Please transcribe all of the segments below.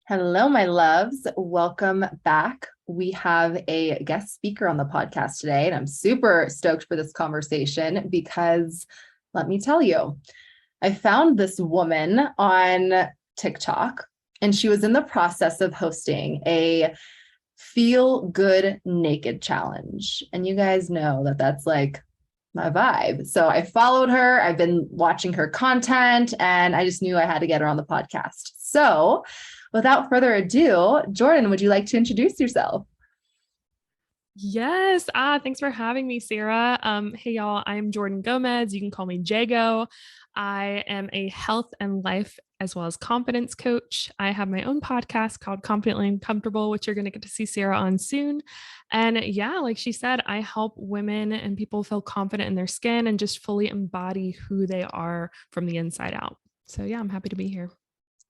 Hello, my loves. Welcome back. We have a guest speaker on the podcast today, and I'm super stoked for this conversation because let me tell you, I found this woman on TikTok, and she was in the process of hosting a feel good naked challenge. And you guys know that that's like my vibe. So I followed her. I've been watching her content, and I just knew I had to get her on the podcast. So without further ado, Jordan, would you like to introduce yourself? Yes. Thanks for having me, Sarah. Hey y'all, I'm Jordan Gomez. You can call me Jago. I am a health and life as well as confidence coach. I have my own podcast called Confidently Uncomfortable, which you're going to get to see Sarah on soon. And yeah, like she said, I help women and people feel confident in their skin and just fully embody who they are from the inside out. So yeah, I'm happy to be here.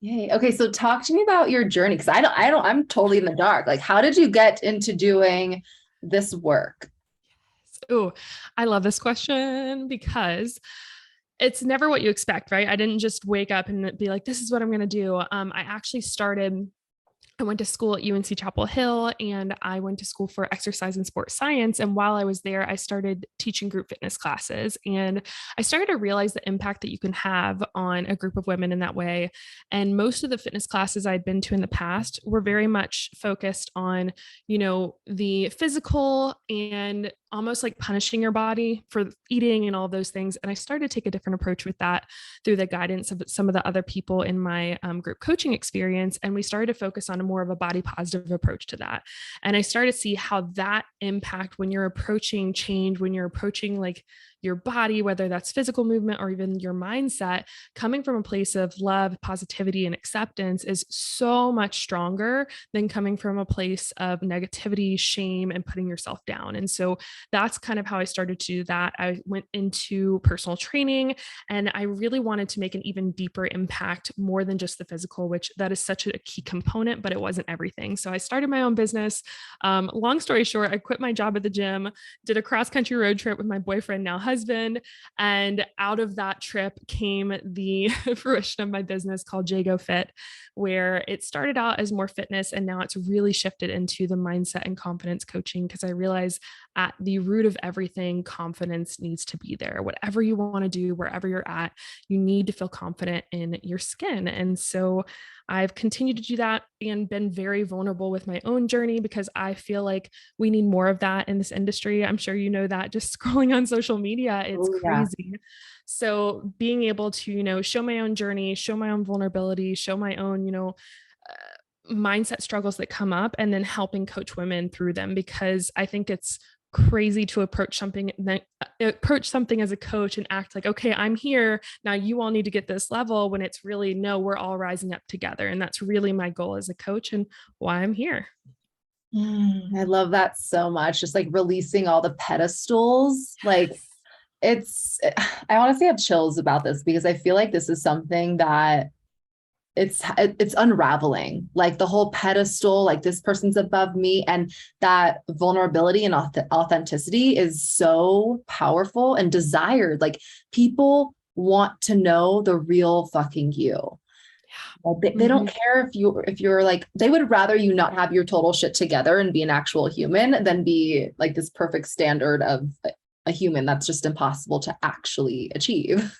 Yay. Okay, so talk to me about your journey because I'm totally in the dark. Like, how did you get into doing this work? Oh, I love this question because it's never what you expect, right? I didn't just wake up and be like, this is what I'm going to do. I went to school at UNC Chapel Hill and I went to school for exercise and sports science. And while I was there, I started teaching group fitness classes. And I started to realize the impact that you can have on a group of women in that way. And most of the fitness classes I'd been to in the past were very much focused on, the physical and almost like punishing your body for eating and all those things. And I started to take a different approach with that through the guidance of some of the other people in my group coaching experience. And we started to focus on a more of a body positive approach to that. And I started to see how that impact when you're approaching change, when you're approaching like your body, whether that's physical movement or even your mindset, coming from a place of love, positivity, and acceptance is so much stronger than coming from a place of negativity, shame, and putting yourself down. And so that's kind of how I started to do that. I went into personal training and I really wanted to make an even deeper impact more than just the physical, which that is such a key component, but it wasn't everything. So I started my own business. Long story short, I quit my job at the gym, did a cross country road trip with my boyfriend, now husband. And out of that trip came the fruition of my business called Jago Fit, where it started out as more fitness and now it's really shifted into the mindset and confidence coaching because I realize at the root of everything, confidence needs to be there. Whatever you want to do, wherever you're at, you need to feel confident in your skin. And so I've continued to do that and been very vulnerable with my own journey because I feel like we need more of that in this industry. I'm sure you know that just scrolling on social media, it's Oh, yeah. crazy. So being able to, show my own journey, show my own vulnerability, show my own, mindset struggles that come up and then helping coach women through them because I think it's crazy to approach something as a coach and act like, okay, I'm here now, you all need to get this level, when it's really no, we're all rising up together. And that's really my goal as a coach and why I'm here. I love that so much. Just like releasing all the pedestals. Like I honestly have chills about this because I feel like this is something that it's unraveling, like the whole pedestal, like this person's above me, and that vulnerability and authenticity is so powerful and desired. Like people want to know the real fucking you. Like, they don't Mhm. care if you're like, they would rather you not have your total shit together and be an actual human than be like this perfect standard of a human that's just impossible to actually achieve.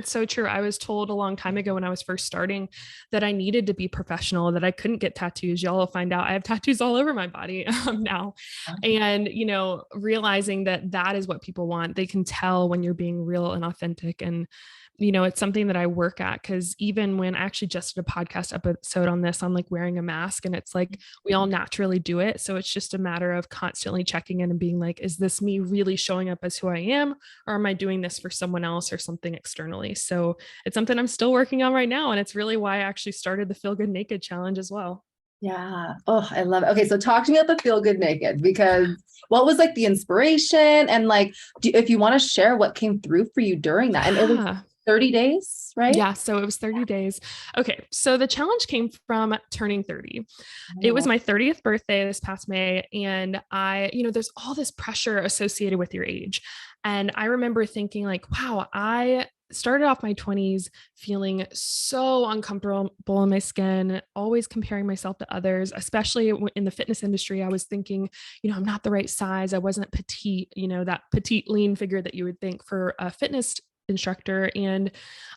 So true. I was told a long time ago when I was first starting that I needed to be professional, that I couldn't get tattoos. Y'all will find out I have tattoos all over my body now. And, realizing that that is what people want. They can tell when you're being real and authentic. And it's something that I work at because even when I actually just did a podcast episode on this, on like wearing a mask, and it's like we all naturally do it. So it's just a matter of constantly checking in and being like, is this me really showing up as who I am? Or am I doing this for someone else or something externally? So it's something I'm still working on right now. And it's really why I actually started the Feel Good Naked Challenge as well. Yeah. Oh, I love it. Okay, so talk to me about the Feel Good Naked because what was like the inspiration and like if you want to share what came through for you during that. And it was Yeah. 30 days, right? Yeah, so it was 30 days. Okay, so the challenge came from turning 30. It was Oh, my 30th birthday this past May. And there's all this pressure associated with your age. And I remember thinking, like, wow, I started off my 20s feeling so uncomfortable in my skin, always comparing myself to others, especially in the fitness industry. I was thinking, I'm not the right size. I wasn't petite, that petite, lean figure that you would think for a fitness instructor. And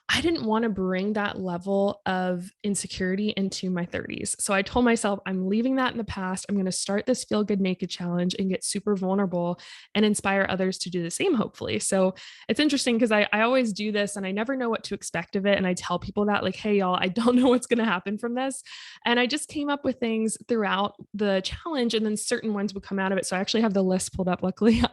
I didn't want to bring that level of insecurity into my 30s. So I told myself, I'm leaving that in the past. I'm going to start this Feel Good Naked challenge and get super vulnerable and inspire others to do the same, hopefully. So it's interesting because I always do this and I never know what to expect of it. And I tell people that, like, hey, y'all, I don't know what's going to happen from this. And I just came up with things throughout the challenge, and then certain ones would come out of it. So I actually have the list pulled up, luckily.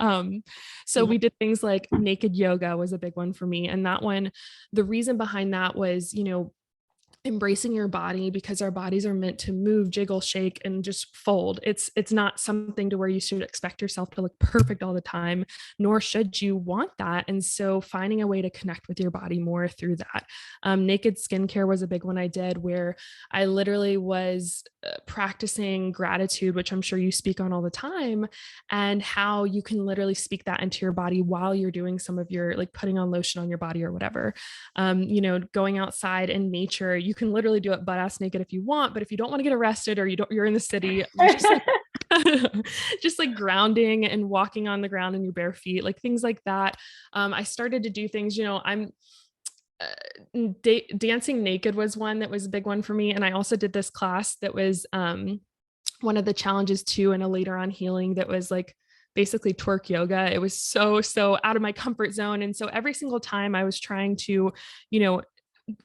So we did things like naked yoga was a big one for me. And that one, the reason behind that was, embracing your body, because our bodies are meant to move, jiggle, shake, and just fold. It's not something to where you should expect yourself to look perfect all the time, nor should you want that. And so finding a way to connect with your body more through that. Naked skincare was a big one I did, where I literally was practicing gratitude, which I'm sure you speak on all the time, and how you can literally speak that into your body while you're doing some of your, like, putting on lotion on your body or whatever. Going outside in nature, you can literally do it butt ass naked if you want, but if you don't want to get arrested or you're in the city, just like just like grounding and walking on the ground in your bare feet, like things like that. I started to do things, I'm dancing naked was one that was a big one for me. And I also did this class that was one of the challenges too, and a later on healing that was like basically twerk yoga. It was so out of my comfort zone. And so every single time I was trying to,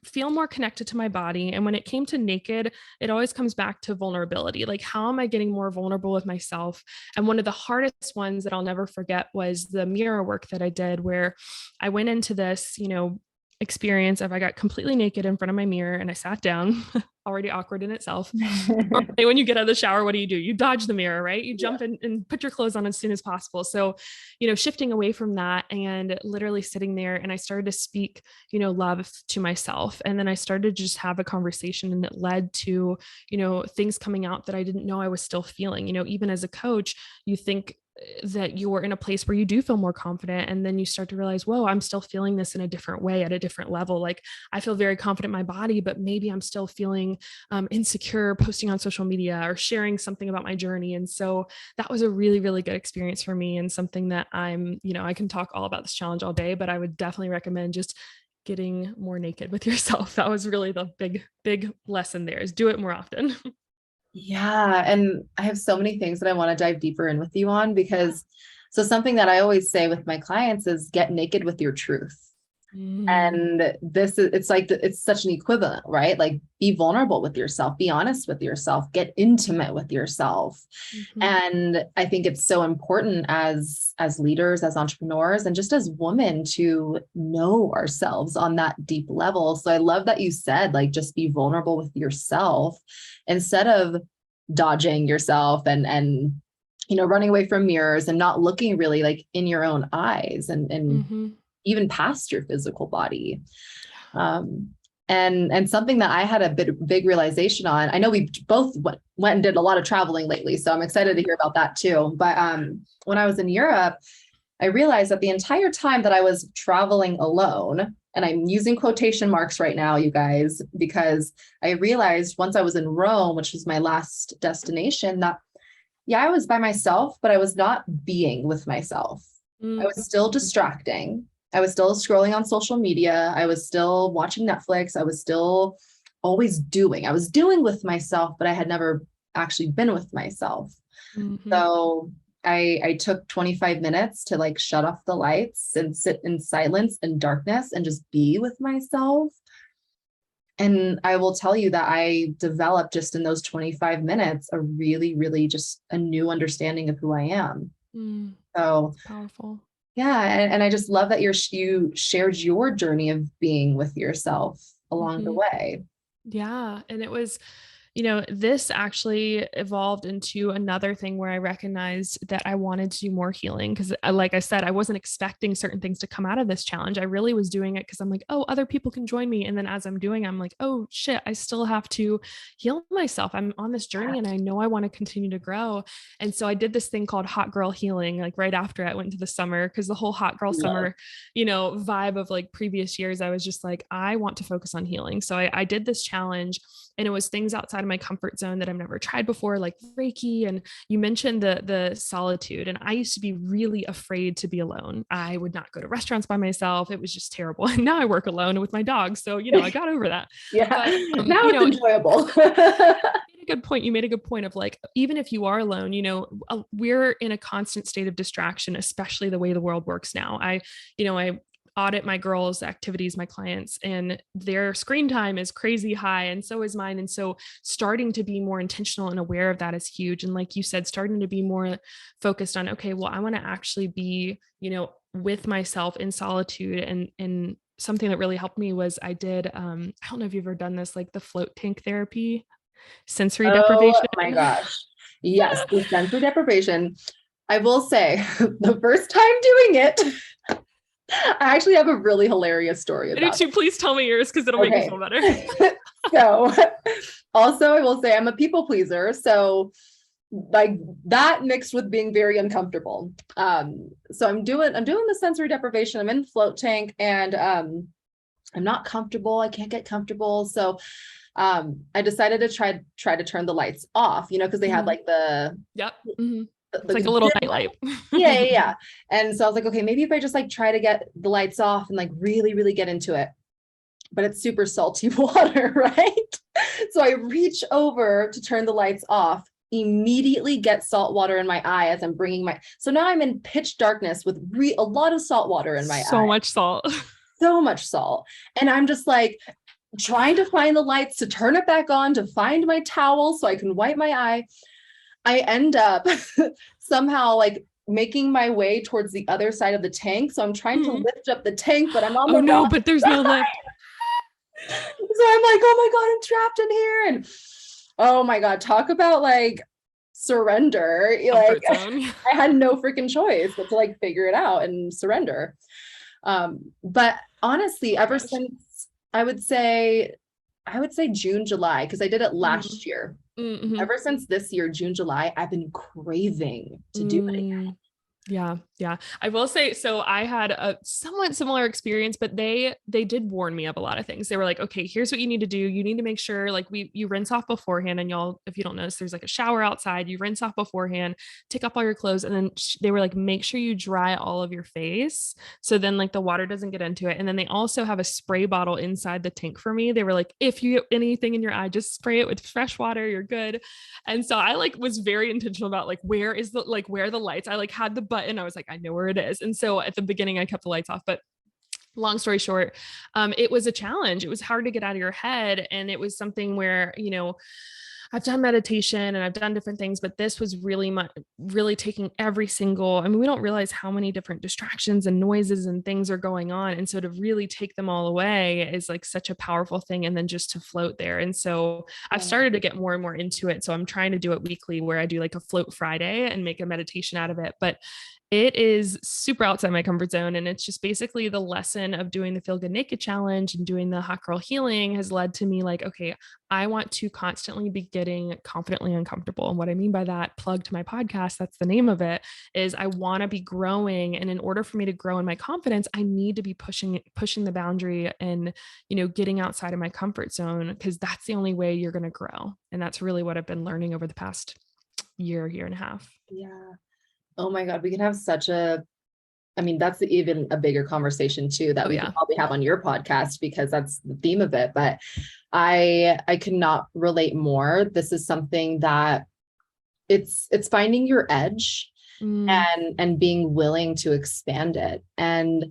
feel more connected to my body. And when it came to naked, it always comes back to vulnerability. Like, how am I getting more vulnerable with myself? And one of the hardest ones that I'll never forget was the mirror work that I did, where I went into this, experience of, I got completely naked in front of my mirror and I sat down, already awkward in itself. When you get out of the shower, what do? You dodge the mirror, right? You jump in and put your clothes on as soon as possible. So, shifting away from that and literally sitting there, and I started to speak, love to myself. And then I started to just have a conversation, and it led to, things coming out that I didn't know I was still feeling. Even as a coach, you think that you're in a place where you do feel more confident. And then you start to realize, whoa, I'm still feeling this in a different way, at a different level. Like, I feel very confident in my body, but maybe I'm still feeling insecure posting on social media or sharing something about my journey. And so that was a really, really good experience for me, and something that I can talk all about this challenge all day, but I would definitely recommend just getting more naked with yourself. That was really the big lesson there, is do it more often. Yeah. And I have so many things that I want to dive deeper in with you on, because something that I always say with my clients is get naked with your truth. And it's such an equivalent, right? Like, be vulnerable with yourself, be honest with yourself, get intimate with yourself. And I think it's so important as leaders, as entrepreneurs, and just as women, to know ourselves on that deep level. So I love that you said, like, just be vulnerable with yourself instead of dodging yourself and running away from mirrors and not looking really like in your own eyes and even past your physical body. And something that I had a big realization on, I know we both went and did a lot of traveling lately, so I'm excited to hear about that too. But when I was in Europe, I realized that the entire time that I was traveling alone, and I'm using quotation marks right now, you guys, because I realized once I was in Rome, which was my last destination, that I was by myself, but I was not being with myself. I was still distracting. I was still scrolling on social media. I was still watching Netflix. I was still always doing. I was doing with myself, but I had never actually been with myself. So I took 25 minutes to, like, shut off the lights and sit in silence and darkness and just be with myself. And I will tell you that I developed, just in those 25 minutes, a really, really just a new understanding of who I am. So powerful. Yeah. And I just love that you shared your journey of being with yourself along the way. Yeah. And it was, This actually evolved into another thing where I recognized that I wanted to do more healing because, like I said, I wasn't expecting certain things to come out of this challenge. I really was doing it because I'm like, oh, other people can join me. And then as I'm doing, I'm like, oh shit, I still have to heal myself. I'm on this journey and I know I want to continue to grow. And so I did this thing called hot girl healing, like right after I went into the summer, because the whole hot girl summer, vibe of like previous years, I was just like, I want to focus on healing. So I did this challenge. And it was things outside of my comfort zone that I've never tried before, like Reiki. And you mentioned the solitude. And I used to be really afraid to be alone. I would not go to restaurants by myself. It was just terrible. And now I work alone with my dog. So, I got over that. Yeah. But, now it's enjoyable. Good point. You made a good point of like, even if you are alone, we're in a constant state of distraction, especially the way the world works now. I audit my girls' activities, my clients, and their screen time is crazy high. And so is mine. And so starting to be more intentional and aware of that is huge. And like you said, starting to be more focused on, okay, well, I want to actually be, with myself in solitude. And something that really helped me was I did, I don't know if you've ever done this, like the float tank therapy, sensory deprivation. Oh my gosh. Yes. The sensory deprivation. I will say the first time doing it, I actually have a really hilarious story about it. Please tell me yours because it'll make me feel better. So also I will say I'm a people pleaser. So like that mixed with being very uncomfortable. So I'm doing the sensory deprivation. I'm in float tank and I'm not comfortable. I can't get comfortable. So I decided to try to turn the lights off, because they had like the it's like a little nightlight. Yeah. And so I was like, okay, maybe if I just like try to get the lights off and like really, really get into it, but it's super salty water, right? So I reach over to turn the lights off, immediately get salt water in my eye as I'm bringing so now I'm in pitch darkness with a lot of salt water in my eye. So much salt. So much salt. And I'm just like trying to find the lights to turn it back on, to find my towel so I can wipe my eye. I end up somehow like making my way towards the other side of the tank. So I'm trying to lift up the tank, but I'm on the wrong but there's no lift. So I'm like, oh my God, I'm trapped in here. And oh my God, talk about like surrender. Like I had no freaking choice but to like figure it out and surrender. But honestly, ever since I would say June, July, because I did it last year. Ever since this year, June, July, I've been craving to do it again. Yeah. I will say, so I had a somewhat similar experience, but they did warn me of a lot of things. They were like, okay, here's what you need to do. You need to make sure like you rinse off beforehand, and y'all, if you don't notice, there's like a shower outside, you rinse off beforehand, take off all your clothes. And then they were like, make sure you dry all of your face. So then like the water doesn't get into it. And then they also have a spray bottle inside the tank for me. They were like, if you get anything in your eye, just spray it with fresh water. You're good. And so I like was very intentional about like, where are the lights? I like had the button. I was like, I know where it is. And so at the beginning I kept the lights off, but long story short, it was a challenge. It was hard to get out of your head. And it was something where, I've done meditation and I've done different things, but this was really taking every single, we don't realize how many different distractions and noises and things are going on. And so to really take them all away is like such a powerful thing. And then just to float there. And so I've started to get more and more into it. So I'm trying to do it weekly where I do like a float Friday and make a meditation out of it. But it is super outside my comfort zone. And it's just basically the lesson of doing the Feel Good Naked challenge and doing the hot girl healing has led to me like, okay, I want to constantly be getting confidently uncomfortable. And what I mean by that, plug to my podcast, that's the name of it, is I want to be growing. And in order for me to grow in my confidence, I need to be pushing the boundary and, getting outside of my comfort zone, because that's the only way you're going to grow. And that's really what I've been learning over the past year and a half. Yeah. Oh my God, we can have that's even a bigger conversation too, that we can probably have on your podcast, because that's the theme of it. But I could not relate more. This is something that it's finding your edge and being willing to expand it. And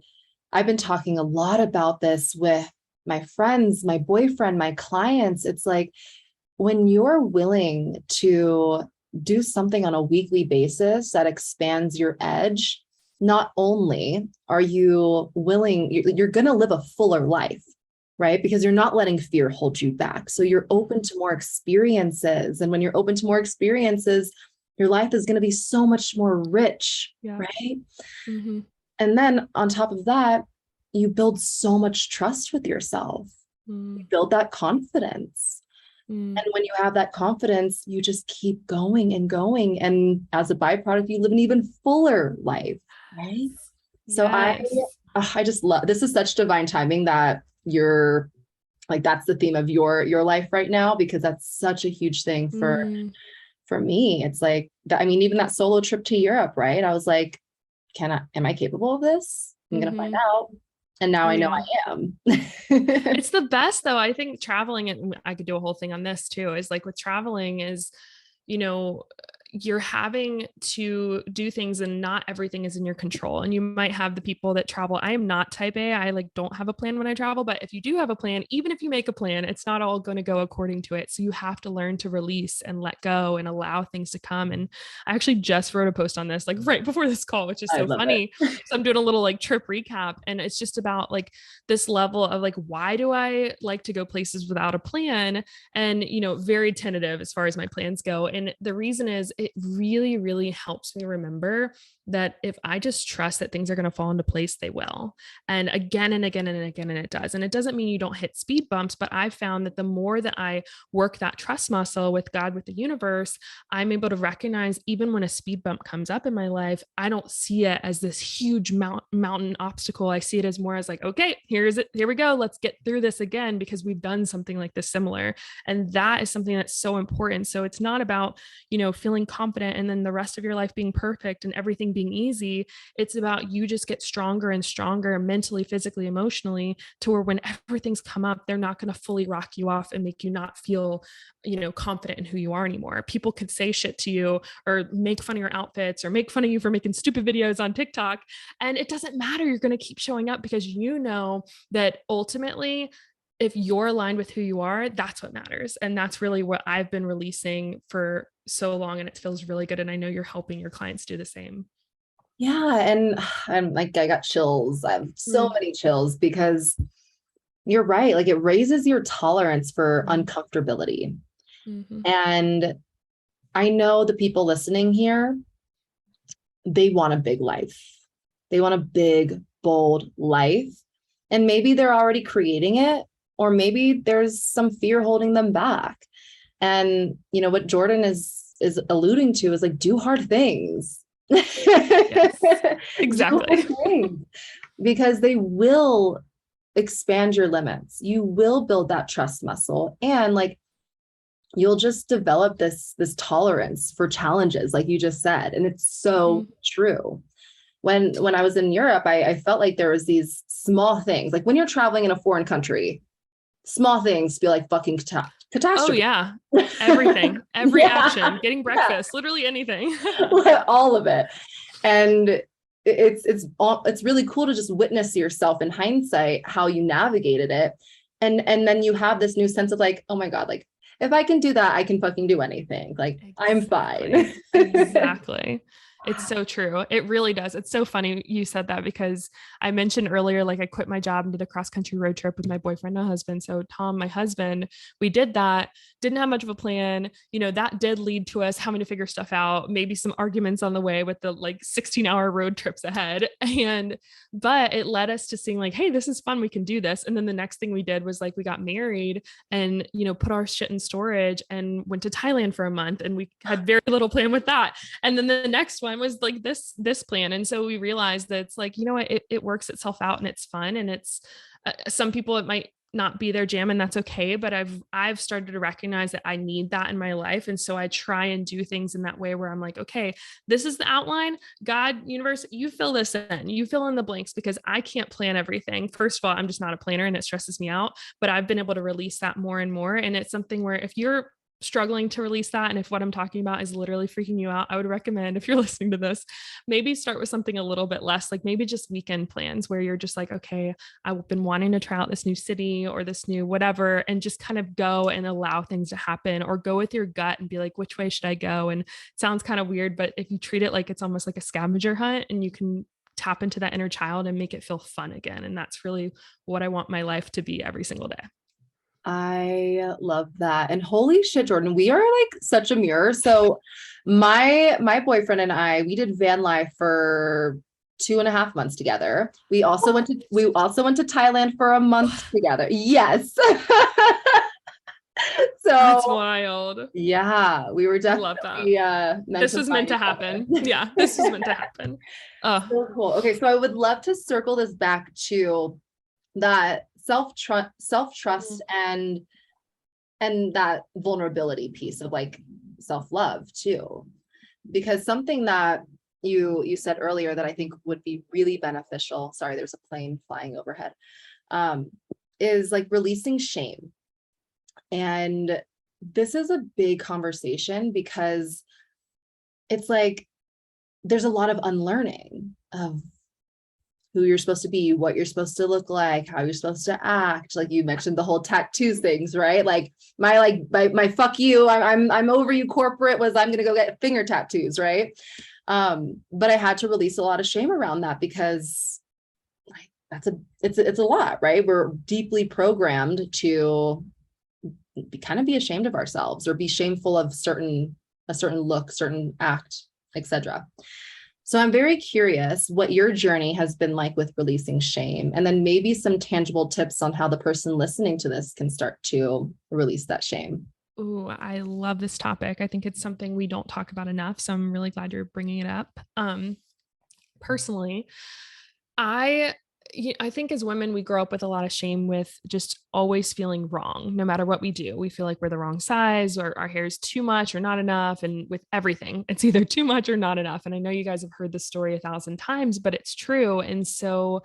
I've been talking a lot about this with my friends, my boyfriend, my clients. It's like, when you're willing to do something on a weekly basis that expands your edge, not only are you willing, you're going to live a fuller life. right? Because you're not letting fear hold you back. So you're open to more experiences. And when you're open to more experiences, your life is going to be so much more rich, Yeah. right? Mm-hmm. And then on top of that, you build so much trust with yourself. You build that confidence. And when you have that confidence, you just keep going and going. And as a byproduct, you live an even fuller life, right? So Yes. I just love, this is such divine timing that you're like, that's the theme of your life right now, because that's such a huge thing for me. It's like that. I mean, even that solo trip to Europe, right? I was like, am I capable of this? I'm going to find out. And now I know I am. It's the best though. I think traveling, and I could do a whole thing on this too, is like with traveling is, you know, you're having to do things and not everything is in your control. And you might have the people that travel. I am not type A. I like don't have a plan when I travel, but if you do have a plan, even if you make a plan, it's not all going to go according to it. So you have to learn to release and let go and allow things to come. And I actually just wrote a post on this like right before this call, which is so funny. So I'm doing a little like trip recap, and it's just about like this level of like, why do I like to go places without a plan? And, you know, very tentative as far as my plans go. And the reason is it really, really helps me remember that if I just trust that things are going to fall into place, they will. And again and again and again, and it does. And it doesn't mean you don't hit speed bumps, but I've found that the more that I work that trust muscle with God, with the universe, I'm able to recognize even when a speed bump comes up in my life, I don't see it as this huge mountain obstacle. I see it as more as like, okay, here we go. Let's get through this again, because we've done something like this similar. And that is something that's so important. So it's not about, you know, feeling confident and then the rest of your life being perfect and everything being easy. It's about you just get stronger and stronger mentally, physically, emotionally, to where when everything's come up, they're not going to fully rock you off and make you not feel, you know, confident in who you are anymore. People could say shit to you or make fun of your outfits or make fun of you for making stupid videos on TikTok. And it doesn't matter. You're going to keep showing up because you know that ultimately, if you're aligned with who you are, that's what matters. And that's really what I've been releasing for so long. And it feels really good. And I know you're helping your clients do the same. Yeah. And I'm like, I got chills. I have so many chills, because you're right. Like, it raises your tolerance for uncomfortability. And I know the people listening here, they want a big life. They want a big, bold life. And maybe they're already creating it, or maybe there's some fear holding them back. And, you know, what Jordan is alluding to is like, do hard things. Yes, exactly. Because they will expand your limits. You will build that trust muscle, and like, you'll just develop this tolerance for challenges, like you just said. And it's so true. When I was in Europe, I felt like there was these small things, like when you're traveling in a foreign country, small things feel like fucking catastrophe. Oh yeah. Everything, every action, getting breakfast, literally anything. All of it. And it's really cool to just witness yourself in hindsight, how you navigated it. And then you have this new sense of like, oh my God, like, if I can do that, I can fucking do anything. Like, I'm fine. Exactly. It's so true. It really does. It's so funny you said that, because I mentioned earlier, like I quit my job and did a cross country road trip with my boyfriend and husband. So Tom, my husband, we did that, didn't have much of a plan. You know, that did lead to us having to figure stuff out, maybe some arguments on the way with the like 16-hour road trips ahead. But it led us to seeing like, hey, this is fun. We can do this. And then the next thing we did was like, we got married and, you know, put our shit in storage and went to Thailand for a month, and we had very little plan with that. And then the next one was like this plan. And so we realized that it's like, you know what, it works itself out and it's fun. And it's some people, it might not be their jam, and that's okay. But I've started to recognize that I need that in my life. And so I try and do things in that way where I'm like, okay, this is the outline. God, universe, you fill this in, you fill in the blanks, because I can't plan everything. First of all, I'm just not a planner and it stresses me out, but I've been able to release that more and more. And it's something where if you're struggling to release that, and if what I'm talking about is literally freaking you out, I would recommend, if you're listening to this, maybe start with something a little bit less, like maybe just weekend plans where you're just like, okay, I've been wanting to try out this new city or this new whatever, and just kind of go and allow things to happen, or go with your gut and be like, which way should I go? And it sounds kind of weird, but if you treat it like it's almost like a scavenger hunt, and you can tap into that inner child and make it feel fun again. And that's really what I want my life to be every single day. I love that. And holy shit, Jordan, we are like such a mirror. So my boyfriend and I, we did van life for 2.5 months together. We also went to Thailand for a month together. Yes. So that's wild. Yeah, we were definitely this was meant to happen. Yeah, this was meant to happen. So cool. Okay, so I would love to circle this back to that self-trust and that vulnerability piece of like self-love too, because something that you said earlier that I think would be really beneficial, sorry, there's a plane flying overhead, is like releasing shame. And this is a big conversation because it's like there's a lot of unlearning of who you're supposed to be, what you're supposed to look like, how you're supposed to act. Like you mentioned the whole tattoos things, right? Like my fuck you, I'm over you corporate was I'm gonna go get finger tattoos, right? But I had to release a lot of shame around that because it's a lot, right? We're deeply programmed to kind of be ashamed of ourselves or be shameful of a certain look, certain act, etc. So I'm very curious what your journey has been like with releasing shame, and then maybe some tangible tips on how the person listening to this can start to release that shame. Ooh, I love this topic. I think it's something we don't talk about enough. So I'm really glad you're bringing it up. Personally, I think as women, we grow up with a lot of shame with just always feeling wrong. No matter what we do, we feel like we're the wrong size or our hair is too much or not enough. And with everything, it's either too much or not enough. And I know you guys have heard this story 1,000 times, but it's true. And so,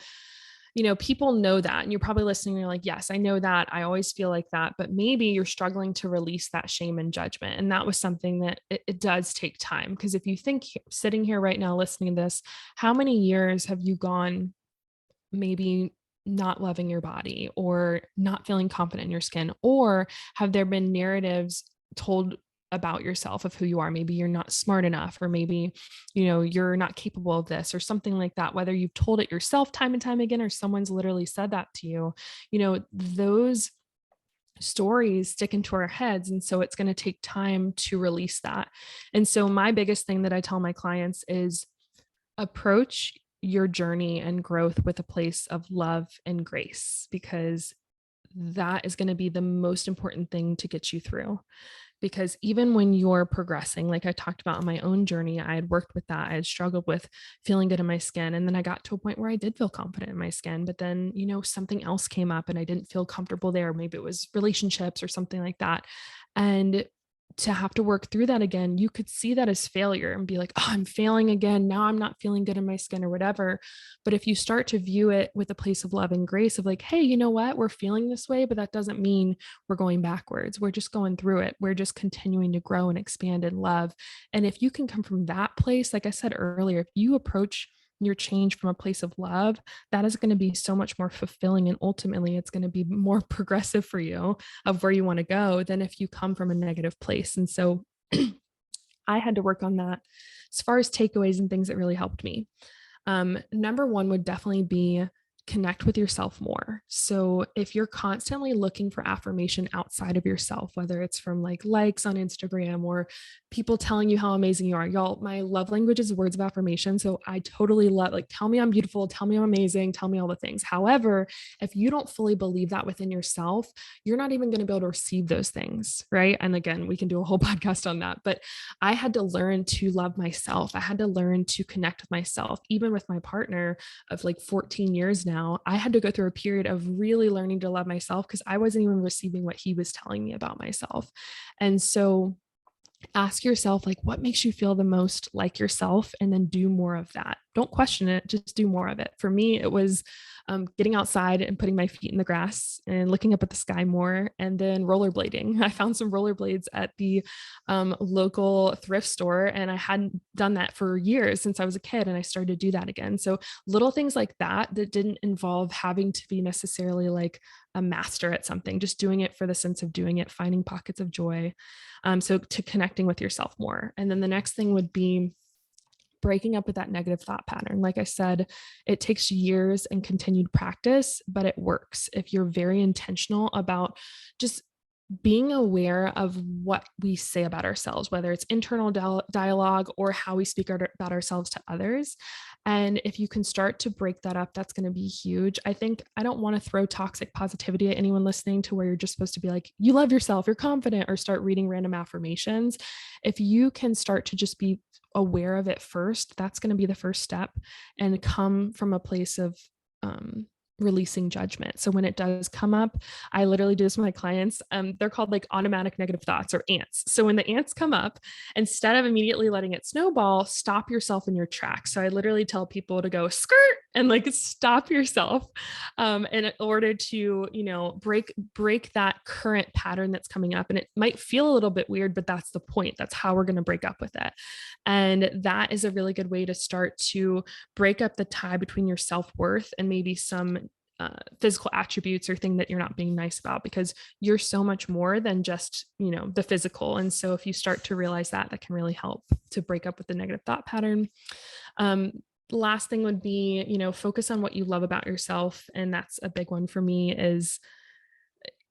people know that, and you're probably listening and you're like, yes, I know that. I always feel like that, but maybe you're struggling to release that shame and judgment. And that was something that it does take time. Because if you think sitting here right now, listening to this, how many years have you gone maybe not loving your body or not feeling confident in your skin? Or have there been narratives told about yourself of who you are? Maybe you're not smart enough, or maybe, you're not capable of this or something like that, whether you've told it yourself time and time again, or someone's literally said that to you, those stories stick into our heads. And so it's going to take time to release that. And so my biggest thing that I tell my clients is approach your journey and growth with a place of love and grace, because that is going to be the most important thing to get you through. Because even when you're progressing, like I talked about in my own journey, I had worked with that. I had struggled with feeling good in my skin. And then I got to a point where I did feel confident in my skin, but then, something else came up and I didn't feel comfortable there. Maybe it was relationships or something like that. And to have to work through that again, you could see that as failure and be like, oh, I'm failing again. Now I'm not feeling good in my skin or whatever. But if you start to view it with a place of love and grace of like, hey, you know what? We're feeling this way, but that doesn't mean we're going backwards. We're just going through it. We're just continuing to grow and expand in love. And if you can come from that place, like I said earlier, if you approach your change from a place of love, that is going to be so much more fulfilling. And ultimately, it's going to be more progressive for you of where you want to go than if you come from a negative place. And so I had to work on that as far as takeaways and things that really helped me. Number one would definitely be connect with yourself more. So if you're constantly looking for affirmation outside of yourself, whether it's from like likes on Instagram or people telling you how amazing you are, y'all, my love language is words of affirmation. So I totally love, like, tell me I'm beautiful, tell me I'm amazing, tell me all the things. However, if you don't fully believe that within yourself, you're not even going to be able to receive those things. Right. And again, we can do a whole podcast on that, but I had to learn to love myself. I had to learn to connect with myself, even with my partner of like 14 years now. I had to go through a period of really learning to love myself because I wasn't even receiving what he was telling me about myself. And so ask yourself, like, what makes you feel the most like yourself, and then do more of that. Don't question it, just do more of it. For me, it was getting outside and putting my feet in the grass and looking up at the sky more, and then rollerblading. I found some rollerblades at the local thrift store, and I hadn't done that for years since I was a kid, and I started to do that again. So little things like that didn't involve having to be necessarily like a master at something, just doing it for the sense of doing it, finding pockets of joy. So to connecting with yourself more. And then the next thing would be breaking up with that negative thought pattern. Like I said, it takes years and continued practice, but it works if you're very intentional about just being aware of what we say about ourselves, whether it's internal dialogue or how we speak about ourselves to others. And if you can start to break that up, that's going to be huge. I think I don't want to throw toxic positivity at anyone listening to where you're just supposed to be like, you love yourself, you're confident, or start reading random affirmations. If you can start to just be aware of it first, that's going to be the first step, and come from a place of releasing judgment. So when it does come up, I literally do this with my clients. They're called like automatic negative thoughts, or ants. So when the ants come up, instead of immediately letting it snowball, stop yourself in your tracks. So I literally tell people to go skirt and like stop yourself in order to, break that current pattern that's coming up. And it might feel a little bit weird, but that's the point. That's how we're going to break up with it. And that is a really good way to start to break up the tie between your self-worth and maybe some physical attributes or thing that you're not being nice about, because you're so much more than just, the physical. And so if you start to realize that can really help to break up with the negative thought pattern. Last thing would be, focus on what you love about yourself. And that's a big one for me. Is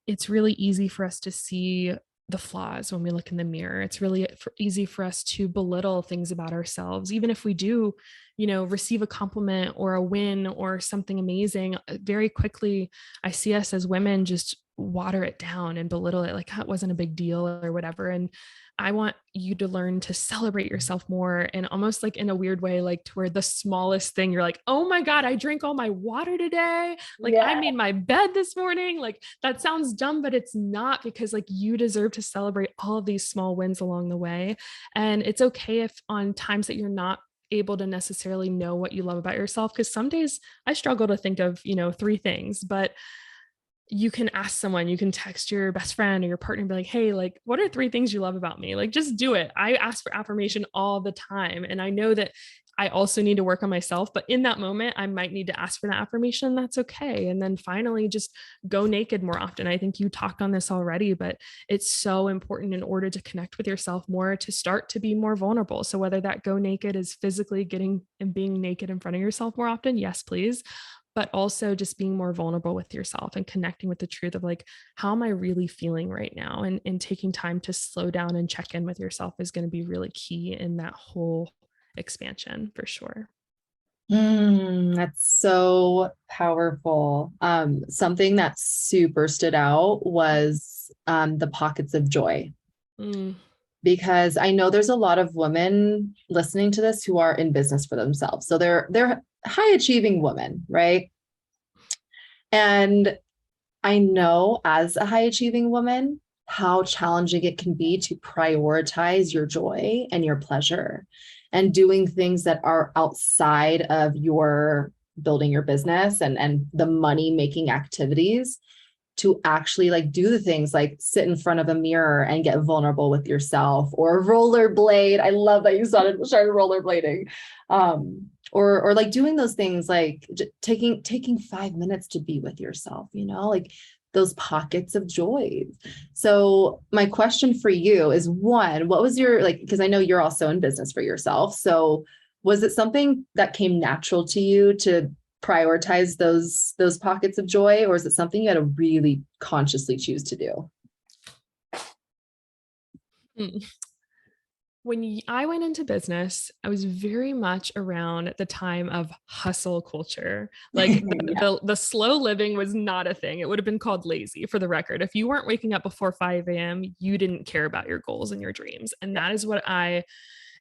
it's really easy for us to see the flaws when we look in the mirror. It's really easy for us to belittle things about ourselves. Even if we do, receive a compliment or a win or something amazing, very quickly, I see us as women just water it down and belittle it like that wasn't a big deal or whatever. And I want you to learn to celebrate yourself more, and almost like in a weird way, like to where the smallest thing you're like, oh my God, I drank all my water today. Like I made my bed this morning. Like that sounds dumb, but it's not, because like you deserve to celebrate all of these small wins along the way. And it's okay if on times that you're not able to necessarily know what you love about yourself, because some days I struggle to think of, 3 things, but you can ask someone, you can text your best friend or your partner and be like, hey, like, what are 3 things you love about me? Like, just do it. I ask for affirmation all the time. And I know that I also need to work on myself, but in that moment, I might need to ask for that affirmation. That's okay. And then finally, just go naked more often. I think you talked on this already, but it's so important in order to connect with yourself more, to start to be more vulnerable. So whether that go naked is physically getting and being naked in front of yourself more often, yes, please. But also just being more vulnerable with yourself and connecting with the truth of like, how am I really feeling right now? And taking time to slow down and check in with yourself is going to be really key in that whole expansion for sure. That's so powerful. Something that super stood out was the pockets of joy. Because I know there's a lot of women listening to this who are in business for themselves. So they're high achieving women, right? And I know as a high achieving woman, how challenging it can be to prioritize your joy and your pleasure and doing things that are outside of your building your business and the money making activities, to actually like do the things like sit in front of a mirror and get vulnerable with yourself, or rollerblade. I love that you started rollerblading. Or like doing those things like taking 5 minutes to be with yourself, like those pockets of joy. So my question for you is, one, what was your, like, because I know you're also in business for yourself. So was it something that came natural to you to prioritize those pockets of joy, or is it something you had to really consciously choose to do? When I went into business, I was very much around the time of hustle culture. Like the slow living was not a thing. It would have been called lazy, for the record. If you weren't waking up before 5 a.m., you didn't care about your goals and your dreams. And that is what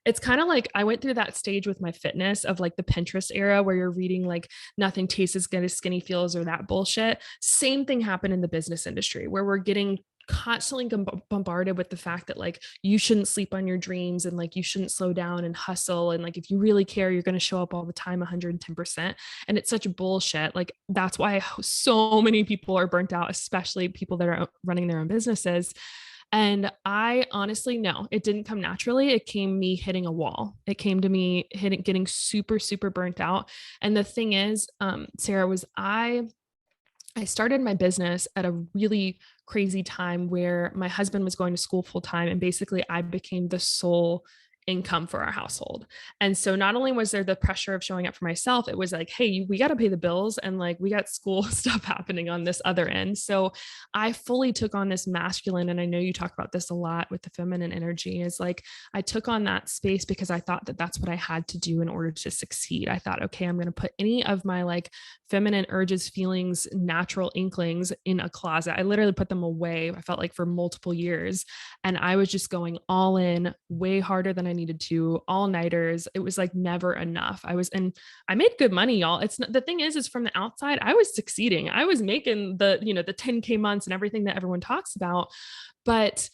it's kind of like I went through that stage with my fitness of like the Pinterest era where you're reading like nothing tastes as good as skinny feels or that bullshit. Same thing happened in the business industry where we're getting constantly bombarded with the fact that like you shouldn't sleep on your dreams and like you shouldn't slow down and hustle, and like if you really care you're going to show up all the time 110%, and it's such bullshit. Like that's why so many people are burnt out, especially people that are running their own businesses. And I honestly, no, it didn't come naturally. It came me hitting a wall. It came to me getting super, super burnt out. And the thing is, Sarah, was I started my business at a really crazy time where my husband was going to school full time. And basically I became the sole income for our household. And so not only was there the pressure of showing up for myself, it was like, hey, we got to pay the bills, and like we got school stuff happening on this other end. So I fully took on this masculine, and I know you talk about this a lot with the feminine energy, is like I took on that space because I thought that that's what I had to do in order to succeed. I thought, okay, I'm going to put any of my like feminine urges, feelings, natural inklings in a closet. I literally put them away. I felt like for multiple years, and I was just going all in, way harder than I needed to, all nighters. It was like never enough. And I made good money, y'all. It's not, the thing is from the outside, I was succeeding. I was making the 10K months and everything that everyone talks about, but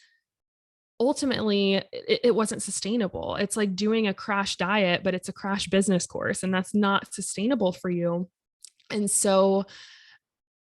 ultimately it wasn't sustainable. It's like doing a crash diet, but it's a crash business course, and that's not sustainable for you. And so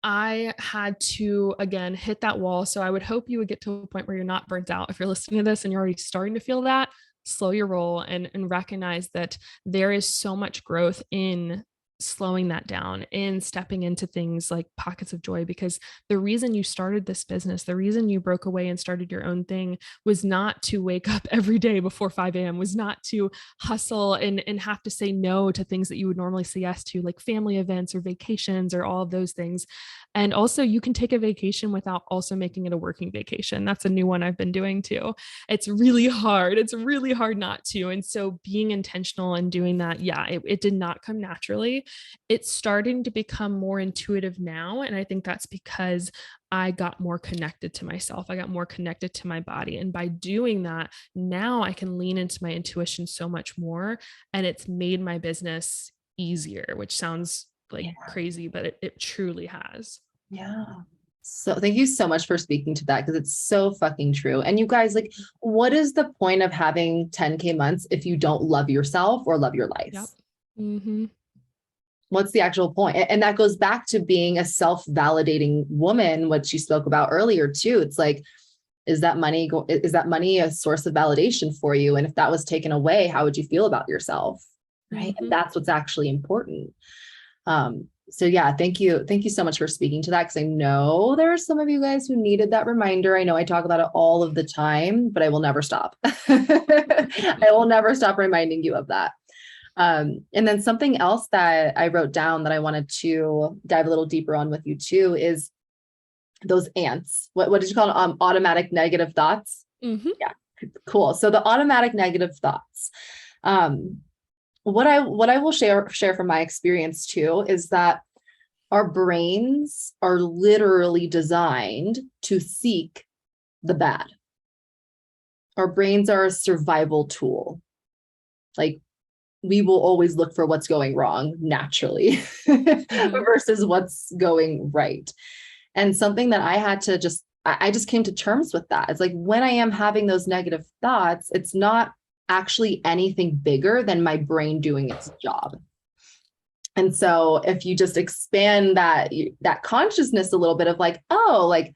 I had to, again, hit that wall. So I would hope you would get to a point where you're not burnt out. If you're listening to this and you're already starting to feel that, slow your roll and recognize that there is so much growth in slowing that down, in stepping into things like pockets of joy. Because the reason you started this business, the reason you broke away and started your own thing, was not to wake up every day before 5 a.m., was not to hustle and have to say no to things that you would normally say yes to, like family events or vacations or all of those things. And also, you can take a vacation without also making it a working vacation. That's a new one I've been doing too. It's really hard. It's really hard not to. And so being intentional and doing that, yeah, it did not come naturally. It's starting to become more intuitive now. And I think that's because I got more connected to myself. I got more connected to my body. And by doing that, now I can lean into my intuition so much more. And it's made my business easier, which sounds like crazy, but it truly has. Yeah. So thank you so much for speaking to that, because it's so fucking true. And you guys, like, what is the point of having 10K months if you don't love yourself or love your life? Yep. Mm-hmm. What's the actual point? And that goes back to being a self-validating woman, what you spoke about earlier too. It's like, is that money a source of validation for you? And if that was taken away, how would you feel about yourself? Right. Mm-hmm. And that's what's actually important. So yeah, thank you. Thank you so much for speaking to that. Because I know there are some of you guys who needed that reminder. I know I talk about it all of the time, but I will never stop. I will never stop reminding you of that. And then something else that I wrote down that I wanted to dive a little deeper on with you too is those ants. What did you call them? Automatic negative thoughts. Mm-hmm. Yeah, cool. So the automatic negative thoughts. What I will share from my experience too is that our brains are literally designed to seek the bad. Our brains are a survival tool. Like, we will always look for what's going wrong naturally mm-hmm. versus what's going right. And something that I had to I just came to terms with that. It's like, when I am having those negative thoughts, it's not actually anything bigger than my brain doing its job. And so if you just expand that consciousness a little bit of like, oh, like,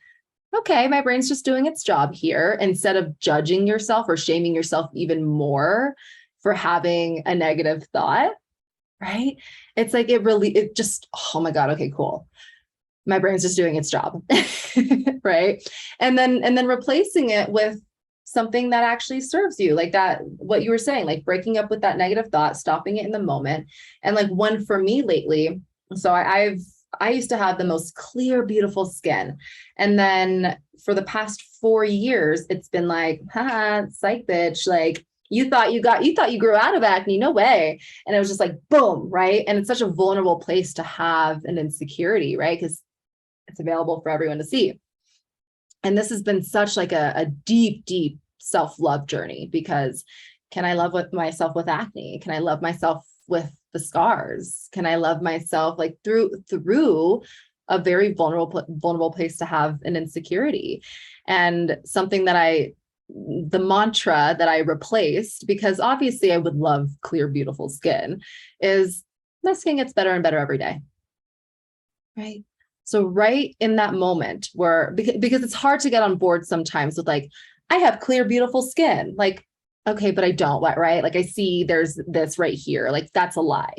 okay, my brain's just doing its job here, instead of judging yourself or shaming yourself even more for having a negative thought, right? It's like, it just, oh my God, okay, cool. My brain's just doing its job, right? And then replacing it with something that actually serves you, like that, what you were saying, like breaking up with that negative thought, stopping it in the moment. And like one for me lately, so I used to have the most clear, beautiful skin. And then for the past 4 years, it's been like, haha, psych bitch, like, you thought you grew out of acne, no way. And it was just like, boom, right? And it's such a vulnerable place to have an insecurity, right? Because it's available for everyone to see. And this has been such like a deep, deep self-love journey, because can I love myself with acne? Can I love myself with the scars? Can I love myself like through a very vulnerable place to have an insecurity? And something that the mantra that I replaced, because obviously I would love clear, beautiful skin, is my skin gets better and better every day. Right. So right in that moment where, because it's hard to get on board sometimes with like, I have clear, beautiful skin. Like, okay, but I don't, right? Like, I see there's this right here. Like, that's a lie.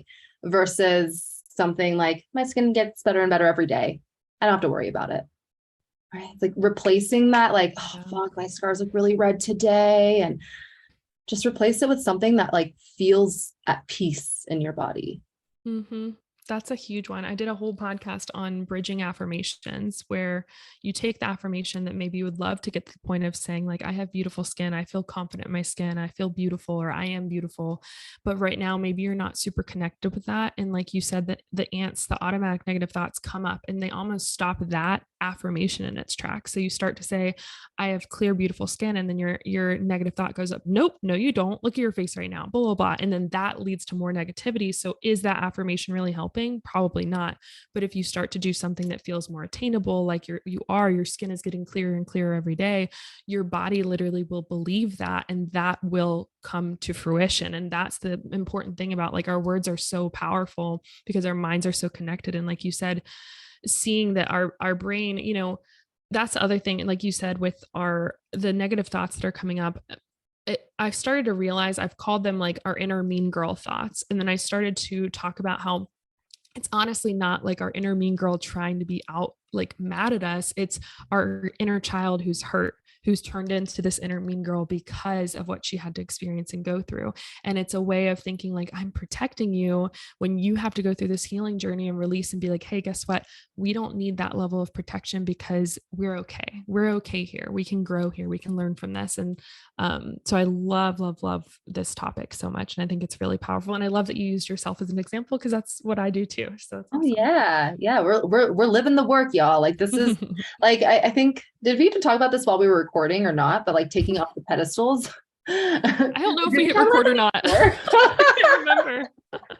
Versus something like, my skin gets better and better every day. I don't have to worry about it. Right. It's like replacing that, like, oh, fuck, my scars look really red today. And just replace it with something that like feels at peace in your body. Mm-hmm. That's a huge one. I did a whole podcast on bridging affirmations where you take the affirmation that maybe you would love to get to the point of saying like, I have beautiful skin. I feel confident in my skin. I feel beautiful, or I am beautiful. But right now, maybe you're not super connected with that. And like you said, that the ants, the automatic negative thoughts come up and they almost stop that affirmation in its tracks. So you start to say, I have clear, beautiful skin. And then your negative thought goes up. Nope, no, you don't. Look at your face right now, blah, blah, blah. And then that leads to more negativity. So is that affirmation really helping? Probably not. But if you start to do something that feels more attainable, like your skin is getting clearer and clearer every day, your body literally will believe that, and that will come to fruition. And that's the important thing about like our words are so powerful because our minds are so connected. And like you said, seeing that our brain, that's the other thing. And like you said, with the negative thoughts that are coming up, I've started to realize I've called them like our inner mean girl thoughts. And then I started to talk about how it's honestly not like our inner mean girl trying to be out like mad at us. It's our inner child who's hurt, who's turned into this inner mean girl because of what she had to experience and go through. And it's a way of thinking like, I'm protecting you when you have to go through this healing journey and release and be like, hey, guess what? We don't need that level of protection because we're okay. We're okay here. We can grow here. We can learn from this. And so I love, love, love this topic so much. And I think it's really powerful. And I love that you used yourself as an example because that's what I do too. So that's awesome. Oh yeah. Yeah. We're living the work, y'all. Like this is like, I think, did we even talk about this while we were recording or not? But like taking off the pedestals. I don't know if we hit record or not. I can't remember.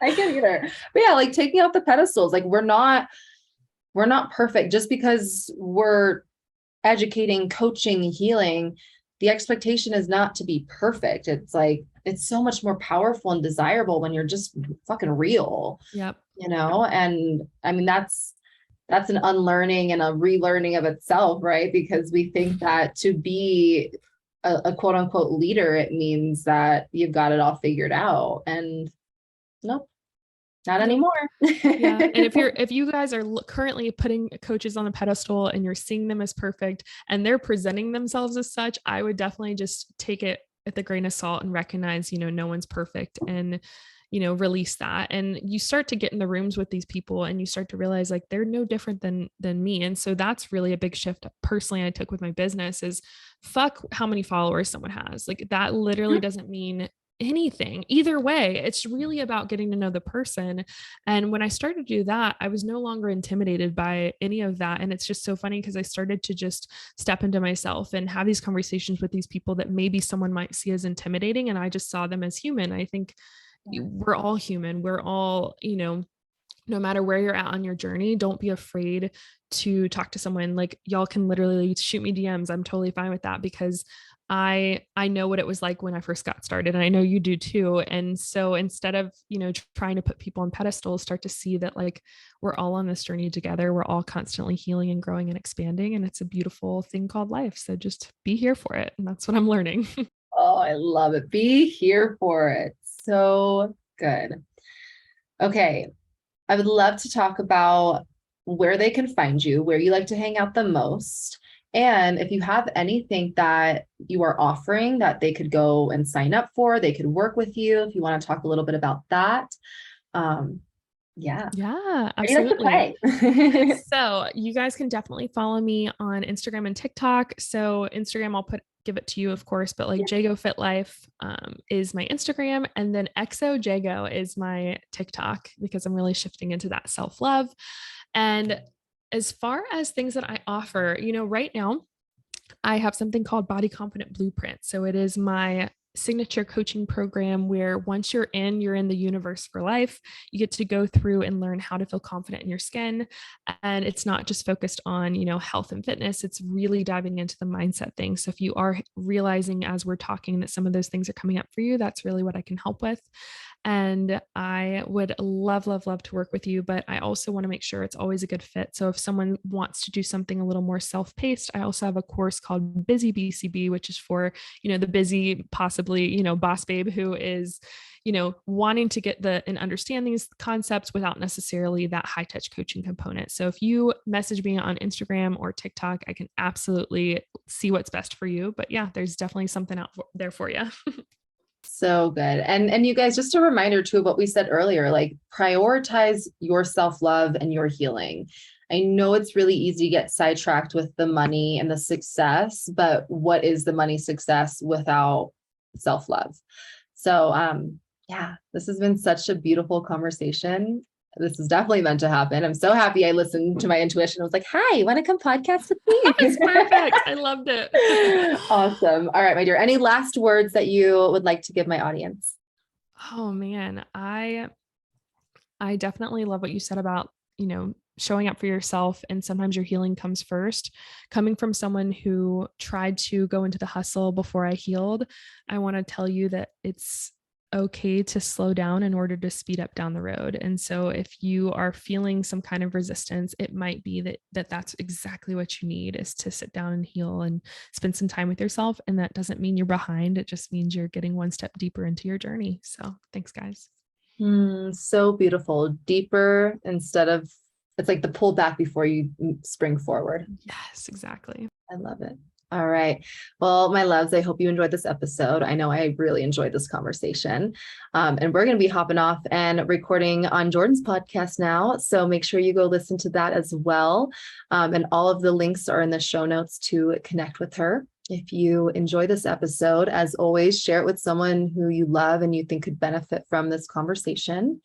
I can't either. But yeah, like taking off the pedestals, like we're not perfect just because we're educating, coaching, healing. The expectation is not to be perfect. It's like, it's so much more powerful and desirable when you're just fucking real. Yep. And I mean, that's an unlearning and a relearning of itself, right? Because we think that to be a quote unquote leader, it means that you've got it all figured out. And nope, not anymore. Yeah. And if you guys are currently putting coaches on the pedestal and you're seeing them as perfect and they're presenting themselves as such, I would definitely just take it at the grain of salt and recognize, no one's perfect, and, release that. And you start to get in the rooms with these people and you start to realize like, they're no different than me. And so that's really a big shift personally I took with my business is fuck how many followers someone has. Like that literally doesn't mean anything either way. It's really about getting to know the person. And when I started to do that, I was no longer intimidated by any of that. And it's just so funny because I started to just step into myself and have these conversations with these people that maybe someone might see as intimidating. And I just saw them as human. I think we're all human. We're all, no matter where you're at on your journey, don't be afraid to talk to someone. Like y'all can literally shoot me DMs. I'm totally fine with that because I know what it was like when I first got started, and I know you do too. And so instead of, trying to put people on pedestals, start to see that like we're all on this journey together. We're all constantly healing and growing and expanding. And it's a beautiful thing called life. So just be here for it. And that's what I'm learning. Oh, I love it. Be here for it. So good. Okay. I would love to talk about where they can find you, where you like to hang out the most. And if you have anything that you are offering that they could go and sign up for, they could work with you. If you want to talk a little bit about that. Yeah, absolutely. So you guys can definitely follow me on Instagram and TikTok. So Instagram, I'll give it to you, of course, but like Jago Fit Life is my Instagram, and then Exo Jago is my TikTok because I'm really shifting into that self-love. And as far as things that I offer, right now I have something called Body Confident Blueprint. So it is my signature coaching program where once you're in the universe for life. You get to go through and learn how to feel confident in your skin. And it's not just focused on, health and fitness. It's really diving into the mindset thing. So if you are realizing as we're talking that some of those things are coming up for you, that's really what I can help with. And I would love, love, love to work with you, but I also want to make sure it's always a good fit. So if someone wants to do something a little more self-paced, I also have a course called Busy BCB, which is for, the busy, possibly, boss babe who is, wanting to get and understand these concepts without necessarily that high touch coaching component. So if you message me on Instagram or TikTok, I can absolutely see what's best for you. But yeah, there's definitely something out there for you. So good. And you guys, just a reminder too of what we said earlier, like prioritize your self-love and your healing. I know it's really easy to get sidetracked with the money and the success, but what is the money success without self-love? So yeah, this has been such a beautiful conversation. This is definitely meant to happen. I'm so happy I listened to my intuition. I was like, hi, want to come podcast with me? It's perfect. I loved it. Awesome. All right, my dear. Any last words that you would like to give my audience? Oh man, I definitely love what you said about, showing up for yourself, and sometimes your healing comes first. Coming from someone who tried to go into the hustle before I healed, I want to tell you that it's okay to slow down in order to speed up down the road. And so if you are feeling some kind of resistance, it might be that's exactly what you need, is to sit down and heal and spend some time with yourself. And that doesn't mean you're behind. It just means you're getting one step deeper into your journey. So thanks, guys. So beautiful. Deeper instead of, it's like the pull back before you spring forward. Yes, exactly. I love it. All right. Well, my loves, I hope you enjoyed this episode. I know I really enjoyed this conversation. And we're going to be hopping off and recording on Jordan's podcast now. So make sure you go listen to that as well. And all of the links are in the show notes to connect with her. If you enjoy this episode, as always, share it with someone who you love and you think could benefit from this conversation.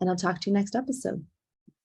And I'll talk to you next episode.